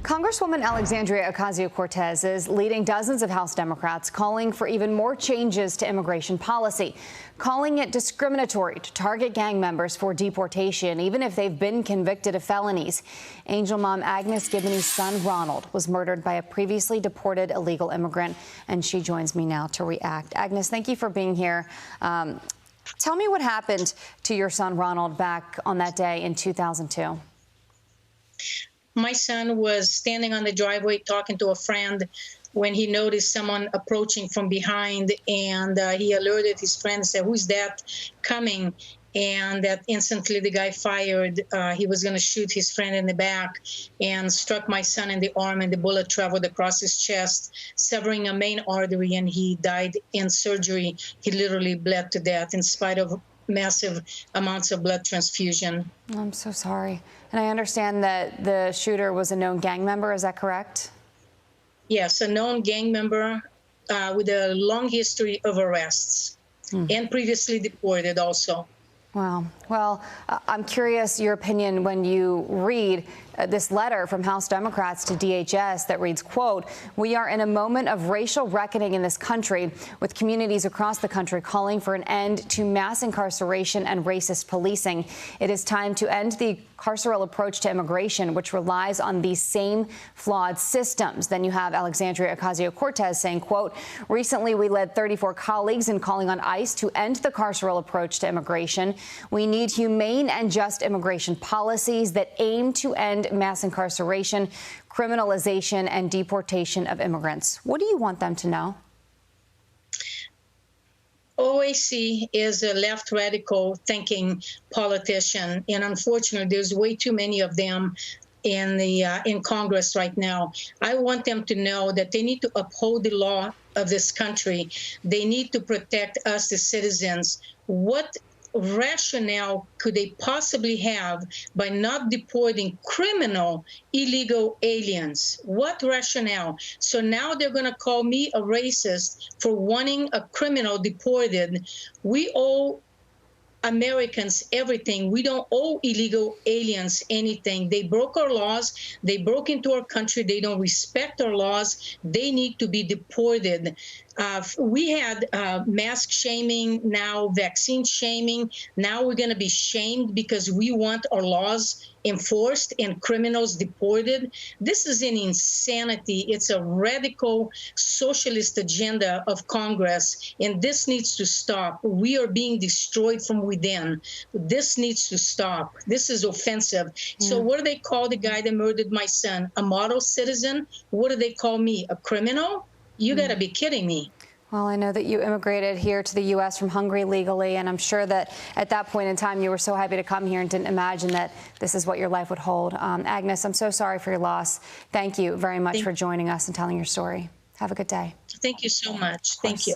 Congresswoman Alexandria Ocasio-Cortez is leading dozens of House Democrats calling for even more changes to immigration policy, calling it discriminatory to target gang members for deportation, even if they've been convicted of felonies. Angel mom Agnes Gibney's son Ronald was murdered by a previously deported illegal immigrant, and she joins me now to react. Agnes, thank you for being here. Tell me what happened to your son Ronald back on that day in 2002. My son was standing on the driveway talking to a friend when he noticed someone approaching from behind, and he alerted his friend and said, "Who's that coming?" And that instantly the guy fired. He was going to shoot his friend in the back and struck my son in the arm, and the bullet traveled across his chest, severing a main artery, and he died in surgery. He literally bled to death in spite of massive amounts of blood transfusion. I'm so sorry. And I understand that the shooter was a known gang member. Is that correct? Yes, a known gang member with a long history of arrests and previously deported also. Wow. Well, I'm curious your opinion when you read this letter from House Democrats to DHS that reads, quote, "We are in a moment of racial reckoning in this country, with communities across the country calling for an end to mass incarceration and racist policing. It is time to end the carceral approach to immigration, which relies on these same flawed systems." Then you have Alexandria Ocasio-Cortez saying, quote, "Recently, we led 34 colleagues in calling on ICE to end the carceral approach to immigration. We need humane and just immigration policies that aim to end mass incarceration, criminalization, and deportation of immigrants." What do you want them to know? OAC is a left radical thinking politician, and unfortunately, there's way too many of them in Congress right now. I want them to know that they need to uphold the law of this country. They need to protect us, the citizens. What rationale could they possibly have by not deporting criminal illegal aliens? What rationale? So now they're going to call me a racist for wanting a criminal deported. We owe Americans everything. We don't owe illegal aliens anything. They broke our laws. They broke into our country. They don't respect our laws. They need to be deported. We had mask shaming, now vaccine shaming. Now we're going to be shamed because we want our laws enforced and criminals deported. This is an insanity. It's a radical socialist agenda of Congress, and this needs to stop. We are being destroyed from within. This needs to stop. This is offensive. So what do they call the guy that murdered my son? A model citizen? What do they call me? A criminal? You got to be kidding me. Well, I know that you immigrated here to the U.S. from Hungary legally, and I'm sure that at that point in time you were so happy to come here and didn't imagine that this is what your life would hold. Agnes, I'm so sorry for your loss. Thank you very much for joining us and telling your story. Have a good day. Thank you so much. Thank you.